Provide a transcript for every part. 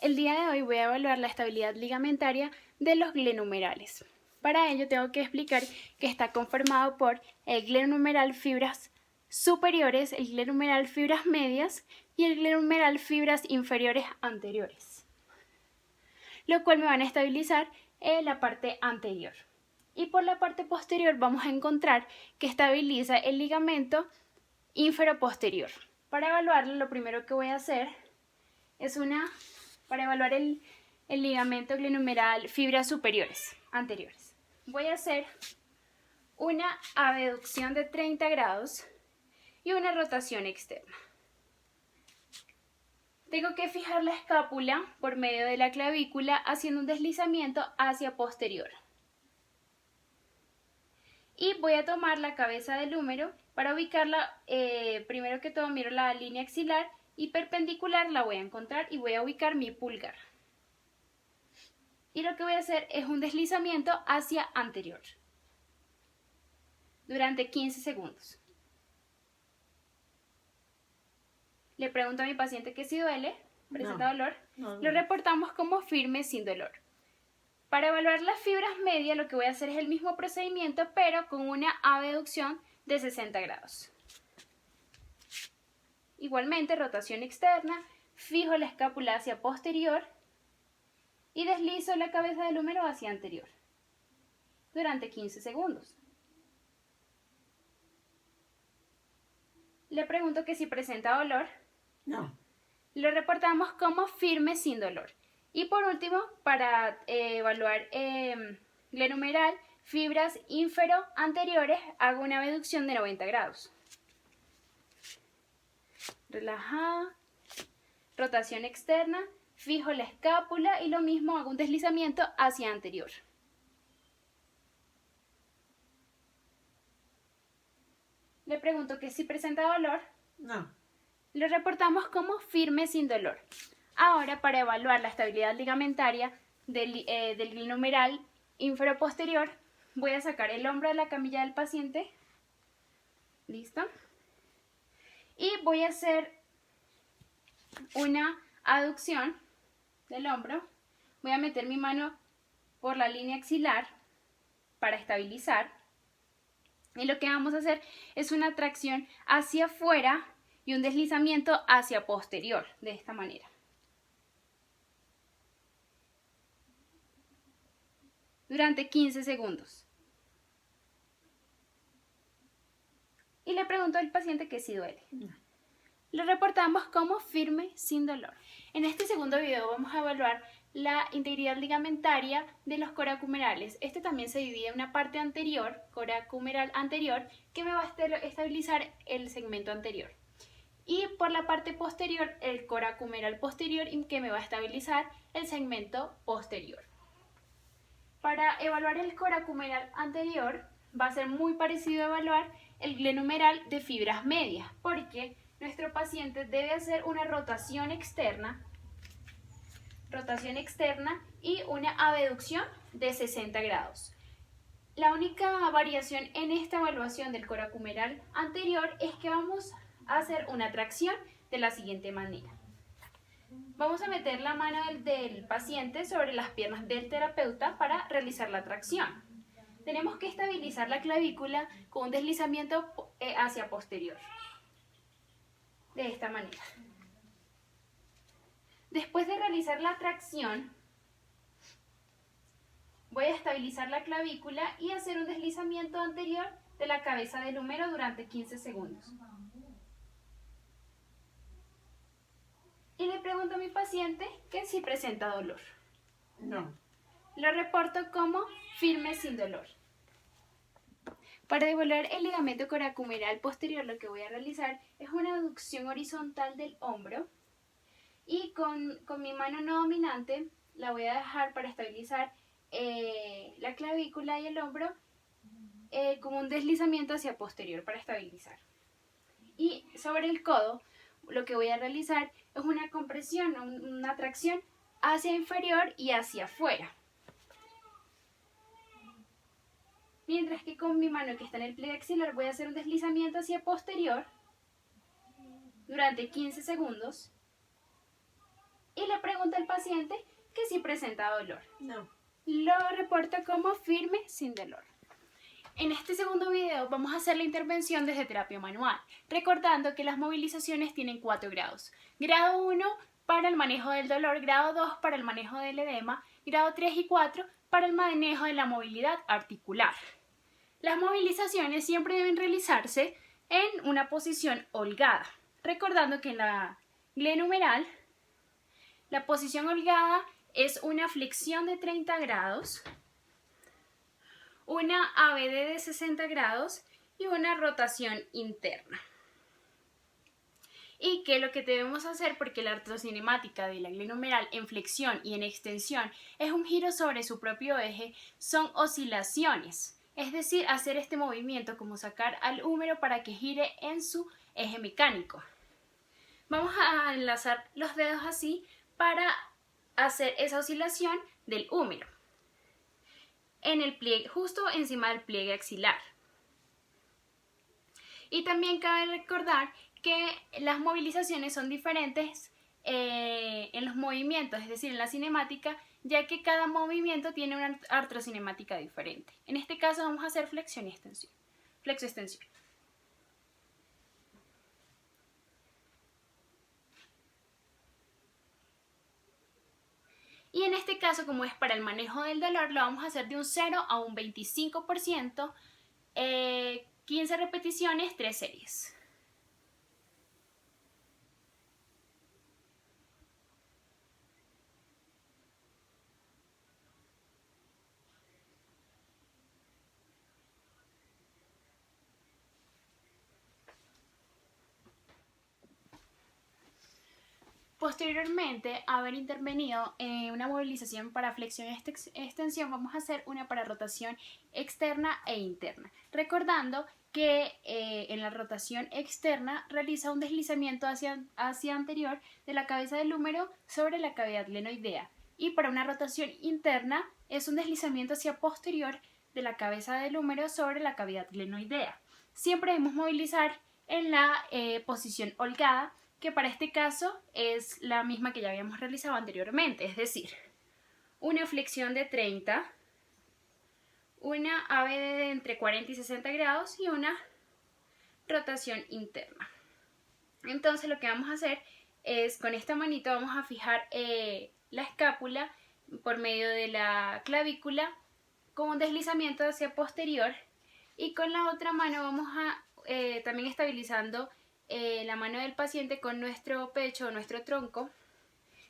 El día de hoy voy a evaluar la estabilidad ligamentaria de los glenumerales. Para ello tengo que explicar que está conformado por el glenumeral fibras superiores, el glenumeral fibras medias y el glenumeral fibras inferiores anteriores, lo cual me van a estabilizar en la parte anterior. Y por la parte posterior vamos a encontrar que estabiliza el ligamento inferoposterior. Para evaluarlo, lo primero que voy a hacer es para evaluar el ligamento glenumeral fibras superiores anteriores. Voy a hacer una abducción de 30 grados y una rotación externa. Tengo que fijar la escápula por medio de la clavícula haciendo un deslizamiento hacia posterior. Y voy a tomar la cabeza del húmero para ubicarla. Primero que todo miro la línea axilar y perpendicular la voy a encontrar y voy a ubicar mi pulgar. Y lo que voy a hacer es un deslizamiento hacia anterior durante 15 segundos. Le pregunto a mi paciente que si duele, presenta dolor, lo reportamos como firme sin dolor. Para evaluar las fibras medias lo que voy a hacer es el mismo procedimiento pero con una abducción de 60 grados. Igualmente rotación externa, fijo la escápula hacia posterior y deslizo la cabeza del húmero hacia anterior durante 15 segundos. Le pregunto que si presenta dolor. No. Lo reportamos como firme sin dolor. Y por último, para evaluar glenumeral, fibras infero-anteriores, hago una abducción de 90 grados. Relajada, rotación externa, fijo la escápula y lo mismo hago un deslizamiento hacia anterior. Le pregunto que si presenta dolor. No. Lo reportamos como firme sin dolor. Ahora, para evaluar la estabilidad ligamentaria del glenumeral inferoposterior, voy a sacar el hombro de la camilla del paciente. ¿Listo? Y voy a hacer una aducción del hombro. Voy a meter mi mano por la línea axilar para estabilizar. Y lo que vamos a hacer es una tracción hacia afuera y un deslizamiento hacia posterior, de esta manera. Durante 15 segundos. Y le pregunto al paciente que si duele. Lo reportamos como firme sin dolor. En este segundo video vamos a evaluar la integridad ligamentaria de los coracumerales. Este también se divide en una parte anterior, coracumeral anterior, que me va a estabilizar el segmento anterior. Y por la parte posterior, el coracumeral posterior, que me va a estabilizar el segmento posterior. Para evaluar el coracumeral anterior, va a ser muy parecido a evaluar el glenumeral de fibras medias, porque nuestro paciente debe hacer una rotación externa y una abducción de 60 grados. La única variación en esta evaluación del coracumeral anterior es que vamos a hacer una tracción de la siguiente manera. Vamos a meter la mano del paciente sobre las piernas del terapeuta para realizar la tracción. Tenemos que estabilizar la clavícula con un deslizamiento hacia posterior. De esta manera. Después de realizar la tracción, voy a estabilizar la clavícula y hacer un deslizamiento anterior de la cabeza del húmero durante 15 segundos. Y le pregunto a mi paciente que si presenta dolor. No. Lo reporto como firme sin dolor. Para evaluar el ligamento coracumeral posterior, lo que voy a realizar es una abducción horizontal del hombro y con mi mano no dominante la voy a dejar para estabilizar la clavícula y el hombro con un deslizamiento hacia posterior para estabilizar. Y sobre el codo, lo que voy a realizar es una compresión, una tracción hacia inferior y hacia afuera. Mientras que con mi mano que está en el pliegue axilar voy a hacer un deslizamiento hacia posterior durante 15 segundos. y le pregunta al paciente que si presenta dolor. No. Lo reporta como firme, sin dolor. En este segundo video vamos a hacer la intervención desde terapia manual, recordando que las movilizaciones tienen 4 grados. Grado 1 para el manejo del dolor, grado 2 para el manejo del edema, grado 3 y 4 para el manejo de la movilidad articular. Las movilizaciones siempre deben realizarse en una posición holgada, recordando que en la glenumeral la posición holgada es una flexión de 30 grados, una ABD de 60 grados y una rotación interna. Y que lo que debemos hacer, porque la artrocinemática de la glenumeral en flexión y en extensión es un giro sobre su propio eje, son oscilaciones. Es decir, hacer este movimiento como sacar al húmero para que gire en su eje mecánico. Vamos a enlazar los dedos así para hacer esa oscilación del húmero en el pliegue, justo encima del pliegue axilar. Y también cabe recordar que las movilizaciones son diferentes en los movimientos, es decir, en la cinemática, ya que cada movimiento tiene una artrocinemática diferente. En este caso vamos a hacer flexión y extensión. Flexo-extensión. Y en este caso, como es para el manejo del dolor, lo vamos a hacer de un 0 a un 25%, 15 repeticiones, 3 series. Posteriormente a haber intervenido en una movilización para flexión y extensión, vamos a hacer una para rotación externa e interna. Recordando que en la rotación externa realiza un deslizamiento hacia anterior de la cabeza del húmero sobre la cavidad glenoidea. Y para una rotación interna es un deslizamiento hacia posterior de la cabeza del húmero sobre la cavidad glenoidea. Siempre debemos movilizar en la posición holgada, que para este caso es la misma que ya habíamos realizado anteriormente, es decir, una flexión de 30, una ABD de entre 40 y 60 grados y una rotación interna. Entonces lo que vamos a hacer es, con esta manito vamos a fijar la escápula por medio de la clavícula con un deslizamiento hacia posterior, y con la otra mano vamos a también estabilizando la mano del paciente con nuestro pecho o nuestro tronco,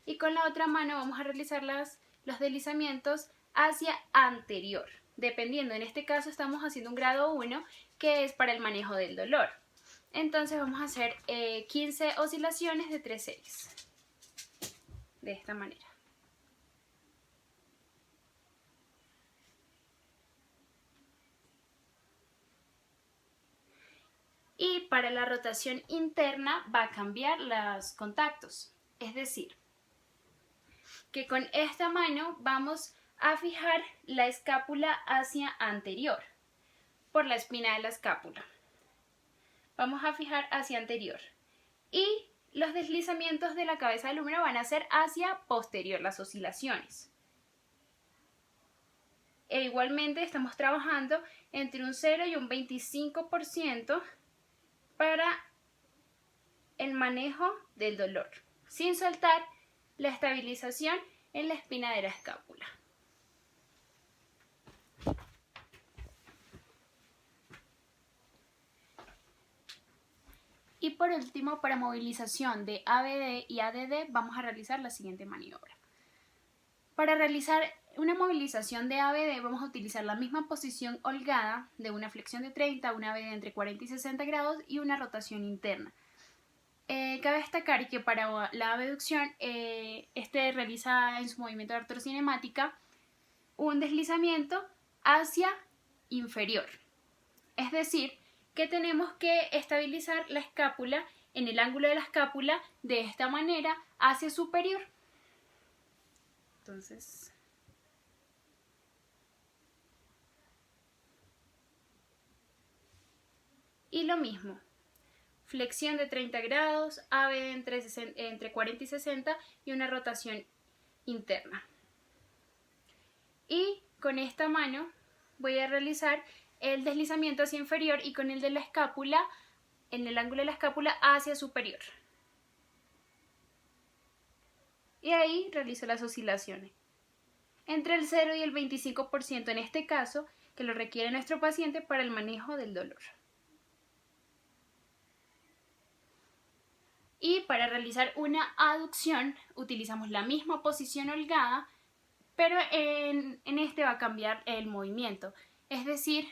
y con la otra mano vamos a realizar los deslizamientos hacia anterior, dependiendo. En este caso estamos haciendo un grado 1, que es para el manejo del dolor. Entonces vamos a hacer 15 oscilaciones de 3 series, de esta manera. Y para la rotación interna va a cambiar los contactos, es decir, que con esta mano vamos a fijar la escápula hacia anterior, por la espina de la escápula. Vamos a fijar hacia anterior. Y los deslizamientos de la cabeza del húmero van a ser hacia posterior, las oscilaciones. E igualmente estamos trabajando entre un 0 y un 25% para el manejo del dolor, sin soltar la estabilización en la espina de la escápula. Y por último, para movilización de ABD y ADD, vamos a realizar la siguiente maniobra. Para realizar una movilización de ABD vamos a utilizar la misma posición holgada de una flexión de 30, una ABD entre 40 y 60 grados y una rotación interna. Cabe destacar que para la abducción, realiza en su movimiento de artrocinemática un deslizamiento hacia inferior. Es decir, que tenemos que estabilizar la escápula en el ángulo de la escápula de esta manera hacia superior. Entonces, y lo mismo, flexión de 30 grados, ave entre 40 y 60 y una rotación interna. Y con esta mano voy a realizar el deslizamiento hacia inferior y con el de la escápula, en el ángulo de la escápula, hacia superior. Y ahí realizo las oscilaciones. Entre el 0 y el 25% en este caso, que lo requiere nuestro paciente para el manejo del dolor. Y para realizar una aducción utilizamos la misma posición holgada, pero en este va a cambiar el movimiento. Es decir,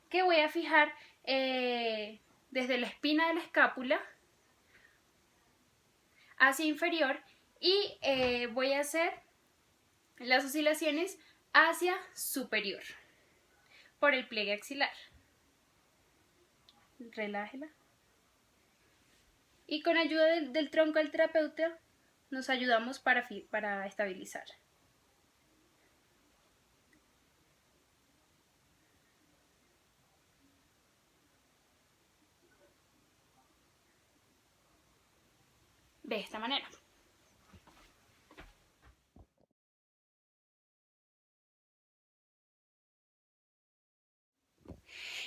que voy a fijar desde la espina de la escápula hacia inferior y voy a hacer las oscilaciones hacia superior por el pliegue axilar. Relájela. Y con ayuda del tronco del terapeuta nos ayudamos para estabilizar. De esta manera.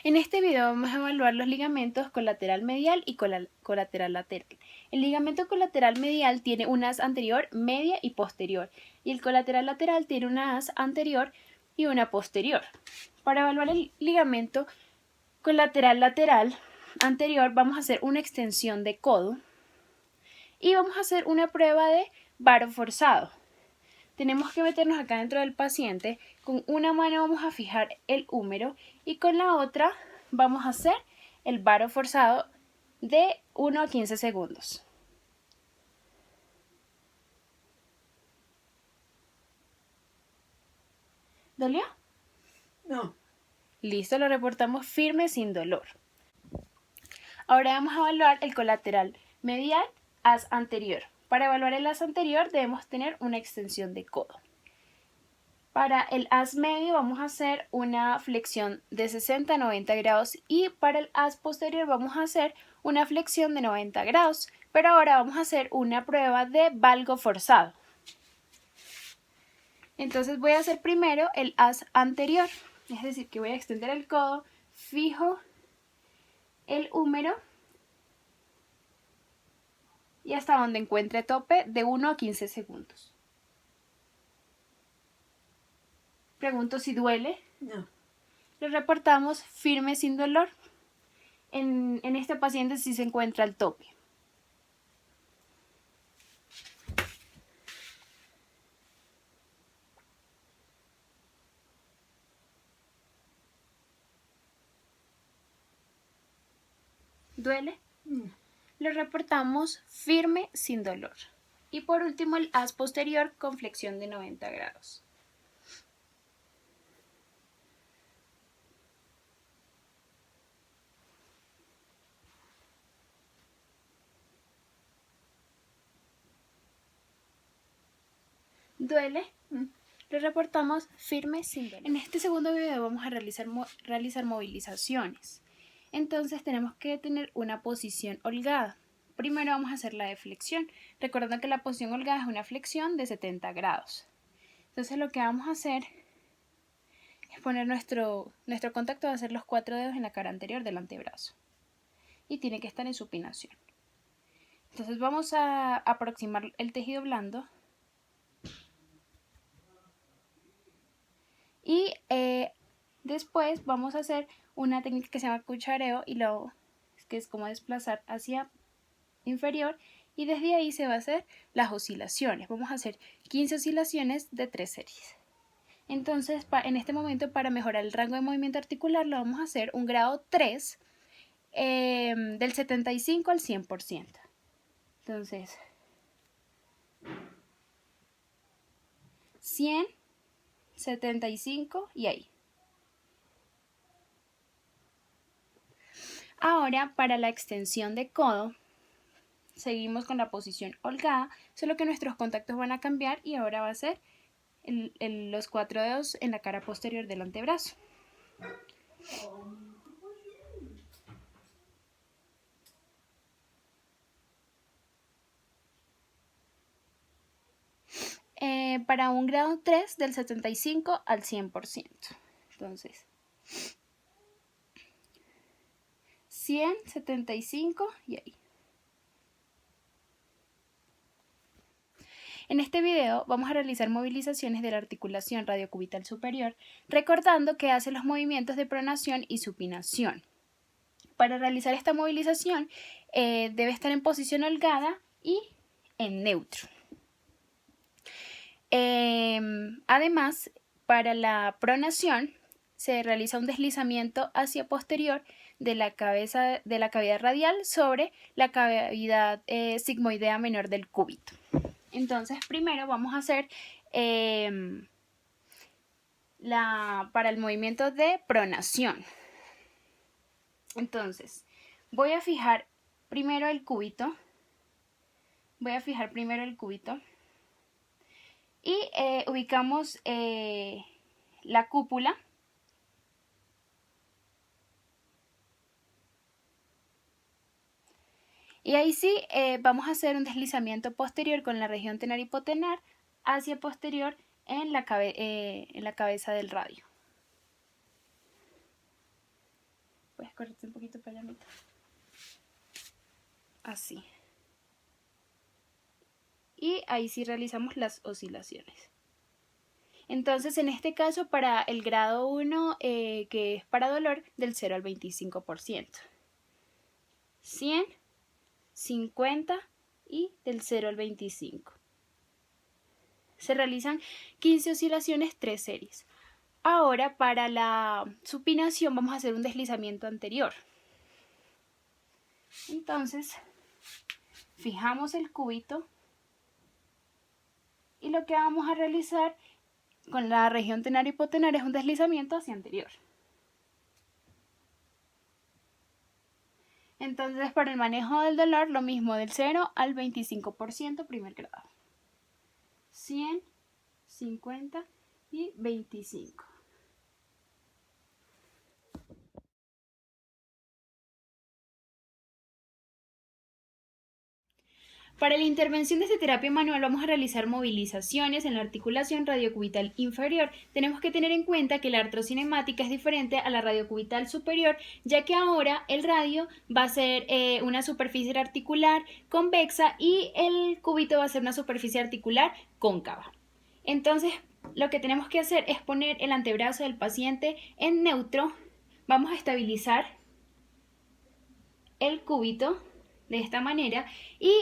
En este video vamos a evaluar los ligamentos colateral medial y colateral lateral. El ligamento colateral medial tiene una as anterior, media y posterior, y el colateral lateral tiene una as anterior y una posterior. Para evaluar el ligamento colateral lateral anterior vamos a hacer una extensión de codo y vamos a hacer una prueba de varo forzado. Tenemos que meternos acá dentro del paciente, con una mano vamos a fijar el húmero y con la otra vamos a hacer el varo forzado de 1 a 15 segundos. ¿Dolió? No. Listo, lo reportamos firme sin dolor. Ahora vamos a evaluar el colateral medial as anterior. Para evaluar el as anterior debemos tener una extensión de codo. Para el as medio vamos a hacer una flexión de 60 a 90 grados y para el as posterior vamos a hacer una flexión de 90 grados. Pero ahora vamos a hacer una prueba de valgo forzado. Entonces voy a hacer primero el as anterior, es decir, que voy a extender el codo, fijo el húmero y hasta donde encuentre tope de 1 a 15 segundos. Pregunto si duele. No. Lo reportamos firme sin dolor. En este paciente sí se encuentra el tope. ¿Duele? No. Lo reportamos firme sin dolor. Y por último el as posterior con flexión de 90 grados. ¿Duele? Lo reportamos firme sin dolor. En este segundo video vamos a realizar movilizaciones. Entonces tenemos que tener una posición holgada. Primero vamos a hacer la de flexión. Recordando que la posición holgada es una flexión de 70 grados. Entonces lo que vamos a hacer es poner nuestro contacto, va a ser los 4 dedos en la cara anterior del antebrazo. Y tiene que estar en supinación. Entonces vamos a aproximar el tejido blando. Y después vamos a hacer una técnica que se llama cuchareo que es como desplazar hacia inferior y desde ahí se va a hacer las oscilaciones. Vamos a hacer 15 oscilaciones de 3 series. Entonces en este momento para mejorar el rango de movimiento articular lo vamos a hacer un grado 3 del 75 al 100%. Entonces 100, 75 y ahí. Ahora para la extensión de codo seguimos con la posición holgada, solo que nuestros contactos van a cambiar y ahora va a ser los 4 dedos en la cara posterior del antebrazo. para un grado 3 del 75 al 100%. Entonces, 100, 75 y ahí. En este video vamos a realizar movilizaciones de la articulación radiocubital superior, recordando que hace los movimientos de pronación y supinación. Para realizar esta movilización debe estar en posición holgada y en neutro. Además, para la pronación se realiza un deslizamiento hacia posterior de la cavidad radial sobre la cavidad sigmoidea menor del cúbito. Entonces, primero vamos a hacer para el movimiento de pronación. Entonces, voy a fijar primero el cúbito. Y ubicamos la cúpula. Y ahí sí vamos a hacer un deslizamiento posterior con la región tenar-hipotenar hacia posterior en la cabeza del radio. Puedes correrte un poquito para la mitad. Así. Y ahí sí realizamos las oscilaciones. Entonces, en este caso, para el grado 1, que es para dolor, del 0 al 25%. 100, 50 y del 0 al 25. Se realizan 15 oscilaciones, 3 series. Ahora, para la supinación, vamos a hacer un deslizamiento anterior. Entonces, fijamos el cúbito y lo que vamos a realizar con la región tenar-hipotenar es un deslizamiento hacia anterior. Entonces, para el manejo del dolor, lo mismo del 0 al 25% primer grado. 100, 50 y 25. Para la intervención de esta terapia manual vamos a realizar movilizaciones en la articulación radiocubital inferior. Tenemos que tener en cuenta que la artrocinemática es diferente a la radiocubital superior, ya que ahora el radio va a ser una superficie articular convexa y el cúbito va a ser una superficie articular cóncava. Entonces, lo que tenemos que hacer es poner el antebrazo del paciente en neutro. Vamos a estabilizar el cúbito de esta manera y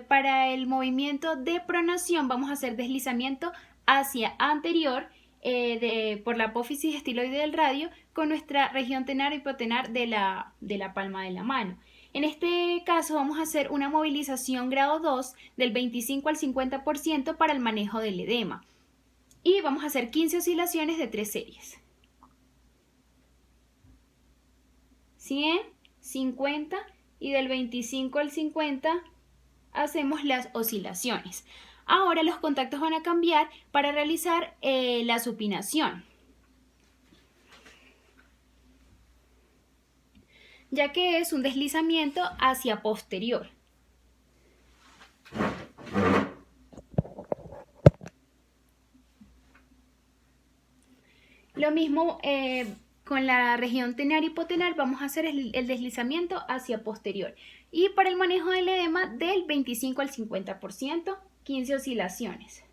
para el movimiento de pronación vamos a hacer deslizamiento hacia anterior por la apófisis estiloide del radio con nuestra región tenar-hipotenar de la palma de la mano. En este caso vamos a hacer una movilización grado 2 del 25 al 50% para el manejo del edema y vamos a hacer 15 oscilaciones de 3 series. 100, 50 y del 25 al 50 hacemos las oscilaciones. Ahora los contactos van a cambiar para realizar la supinación, ya que es un deslizamiento hacia posterior. Lo mismo con la región tenar-hipotenar vamos a hacer el deslizamiento hacia posterior. Y para el manejo del edema del 25 al 50%, 15 oscilaciones.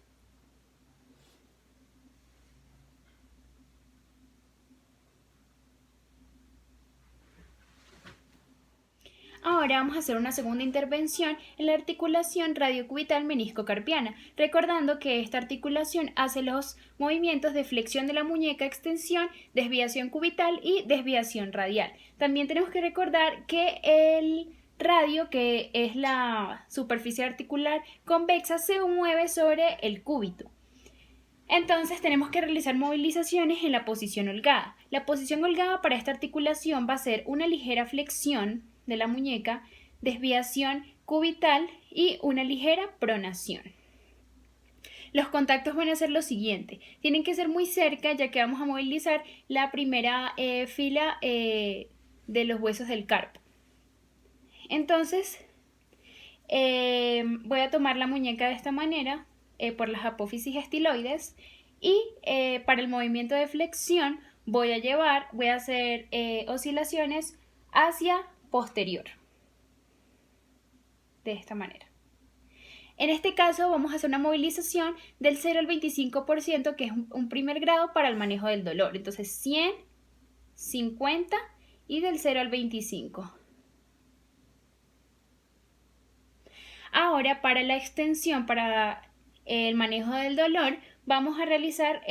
Ahora vamos a hacer una segunda intervención en la articulación radiocubital meniscocarpiana, recordando que esta articulación hace los movimientos de flexión de la muñeca, extensión, desviación cubital y desviación radial. También tenemos que recordar que el radio, que es la superficie articular convexa, se mueve sobre el cúbito. Entonces tenemos que realizar movilizaciones en la posición holgada. La posición holgada para esta articulación va a ser una ligera flexión de la muñeca, desviación cubital y una ligera pronación. Los contactos van a ser los siguientes. Tienen que ser muy cerca, ya que vamos a movilizar la primera fila de los huesos del carpo. Entonces voy a tomar la muñeca de esta manera por las apófisis estiloides y para el movimiento de flexión voy a hacer oscilaciones hacia posterior, de esta manera. En este caso vamos a hacer una movilización del 0 al 25%, que es un primer grado para el manejo del dolor. Entonces 100, 50 y del 0 al 25. Ahora para la extensión, para el manejo del dolor, vamos a realizar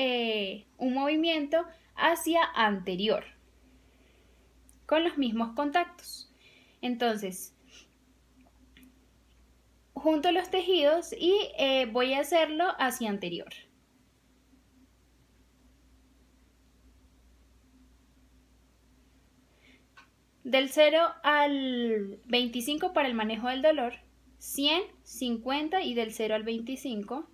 un movimiento hacia anterior con los mismos contactos. Entonces, junto los tejidos y voy a hacerlo hacia anterior. Del 0 al 25 para el manejo del dolor, 100, 50 y del 0 al 25.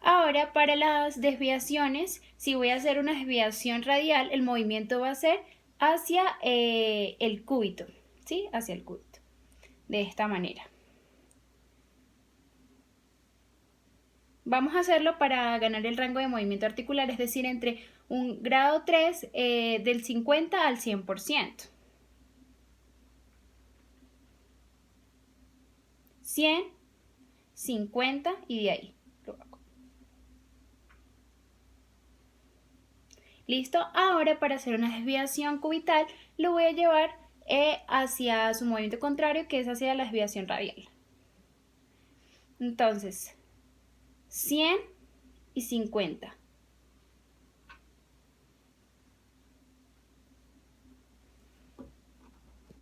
Ahora para las desviaciones, si voy a hacer una desviación radial, el movimiento va a ser hacia el cúbito, ¿sí? Hacia el cúbito. De esta manera. Vamos a hacerlo para ganar el rango de movimiento articular, es decir, entre un grado 3 del 50 al 100%. 100, 50 y de ahí. Listo, ahora para hacer una desviación cubital lo voy a llevar hacia su movimiento contrario, que es hacia la desviación radial. Entonces, 100 y 50.